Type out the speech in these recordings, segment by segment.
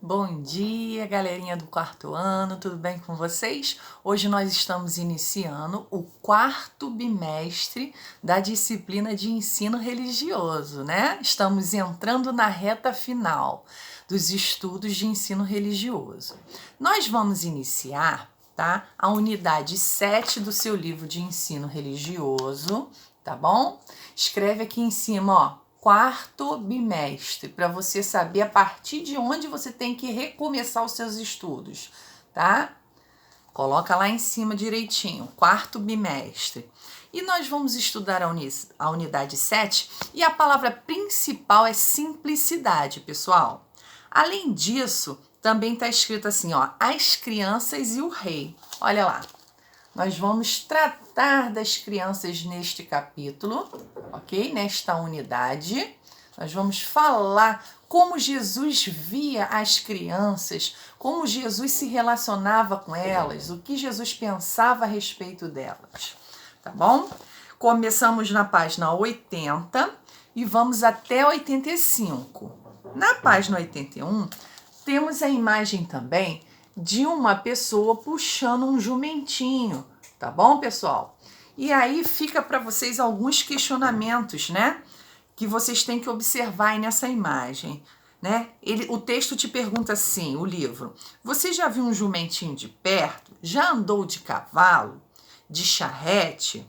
Bom dia, galerinha do quarto ano, tudo bem com vocês? Hoje nós estamos iniciando o quarto bimestre da disciplina de ensino religioso, né? Estamos entrando na reta final dos estudos de ensino religioso. Nós vamos iniciar, tá? A unidade 7 do seu livro de ensino religioso, tá bom? Escreve aqui em cima, ó. Quarto bimestre, para você saber a partir de onde você tem que recomeçar os seus estudos, tá? Coloca lá em cima direitinho, quarto bimestre. E nós vamos estudar a unidade 7 e a palavra principal é simplicidade, pessoal. Além disso, também está escrito assim, ó, as crianças e o rei. Olha lá. Nós vamos tratar das crianças neste capítulo, ok? Nesta unidade. Nós vamos falar como Jesus via as crianças, como Jesus se relacionava com elas, o que Jesus pensava a respeito delas, tá bom? Começamos na página 80 e vamos até 85. Na página 81, temos a imagem também de uma pessoa puxando um jumentinho, tá bom, pessoal? E aí fica para vocês alguns questionamentos, né? Que vocês têm que observar aí nessa imagem, né? O texto te pergunta assim, o livro: você já viu um jumentinho de perto? Já andou de cavalo? De charrete?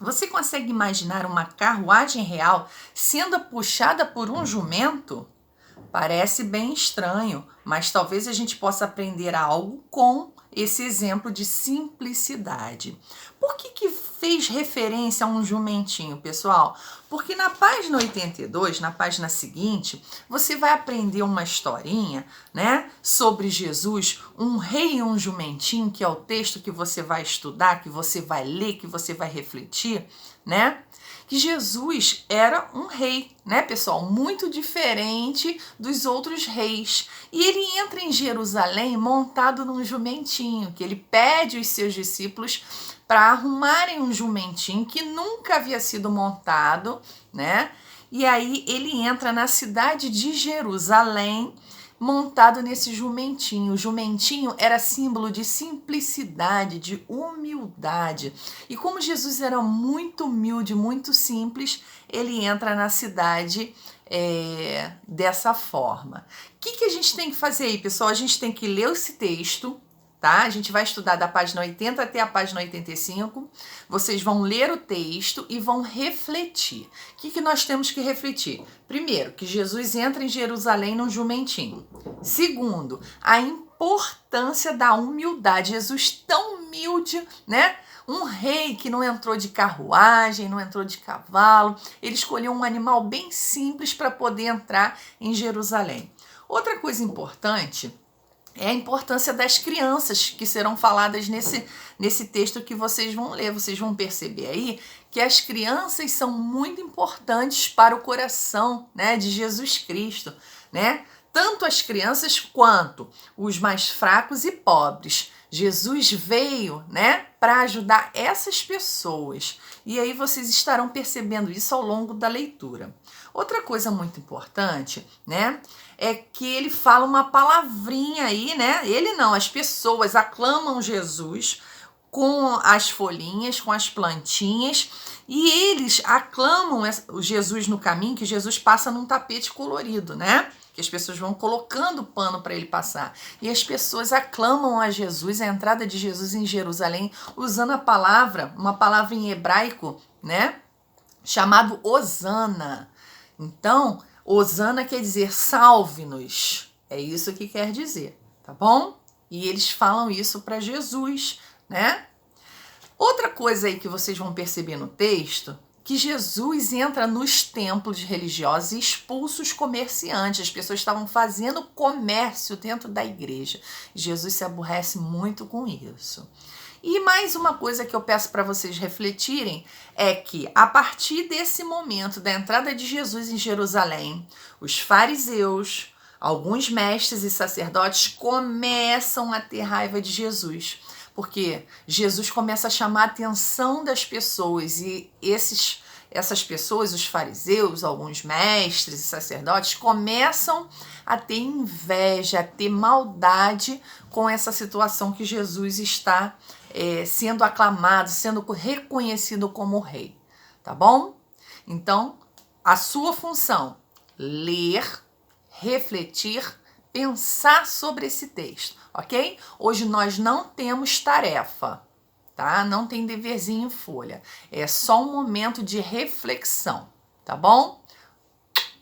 Você consegue imaginar uma carruagem real sendo puxada por um jumento? Parece bem estranho, mas talvez a gente possa aprender algo com esse exemplo de simplicidade. Por que fez referência a um jumentinho, pessoal? Porque na página 82, na página seguinte, você vai aprender uma historinha, né, sobre Jesus, um rei e um jumentinho, que é o texto que você vai estudar, que você vai ler, que você vai refletir, né? Que Jesus era um rei, né, pessoal? Muito diferente dos outros reis. E ele entra em Jerusalém montado num jumentinho, que ele pede os seus discípulos para arrumarem um jumentinho que nunca havia sido montado, né? E aí ele entra na cidade de Jerusalém montado nesse jumentinho. O jumentinho era símbolo de simplicidade, de humildade. E como Jesus era muito humilde, muito simples, ele entra na cidade dessa forma. O que a gente tem que fazer aí, pessoal? A gente tem que ler esse texto, tá? A gente vai estudar da página 80 até a página 85. Vocês vão ler o texto e vão refletir. O que nós temos que refletir? Primeiro, que Jesus entra em Jerusalém num jumentinho. Segundo, a importância da humildade. Jesus tão humilde, né? Um rei que não entrou de carruagem, não entrou de cavalo. Ele escolheu um animal bem simples para poder entrar em Jerusalém. Outra coisa importante é a importância das crianças que serão faladas nesse texto que vocês vão ler. Vocês vão perceber aí que as crianças são muito importantes para o coração, né, de Jesus Cristo, né? Tanto as crianças quanto os mais fracos e pobres. Jesus veio, né, para ajudar essas pessoas. E aí vocês estarão percebendo isso ao longo da leitura. Outra coisa muito importante, né, é que ele fala uma palavrinha aí, né? Ele não, as pessoas aclamam Jesus com as folhinhas, com as plantinhas, e eles aclamam o Jesus no caminho, que Jesus passa num tapete colorido, né? Que as pessoas vão colocando pano para ele passar. E as pessoas aclamam a Jesus, a entrada de Jesus em Jerusalém, usando uma palavra em hebraico, né? Chamado Hosana. Então, Hosana quer dizer salve-nos. É isso que quer dizer, tá bom? E eles falam isso para Jesus, né? Outra coisa aí que vocês vão perceber no texto, que Jesus entra nos templos religiosos e expulsa os comerciantes. As pessoas estavam fazendo comércio dentro da igreja. Jesus se aborrece muito com isso. E mais uma coisa que eu peço para vocês refletirem é que, a partir desse momento da entrada de Jesus em Jerusalém, os fariseus, alguns mestres e sacerdotes começam a ter raiva de Jesus, porque Jesus começa a chamar a atenção das pessoas e essas pessoas, os fariseus, alguns mestres e sacerdotes, começam a ter inveja, a ter maldade com essa situação que Jesus está sendo aclamado, sendo reconhecido como rei, tá bom? Então, a sua função, ler, refletir, pensar sobre esse texto, ok? Hoje nós não temos tarefa, tá? Não tem deverzinho em folha. É só um momento de reflexão, tá bom?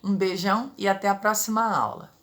Um beijão e até a próxima aula.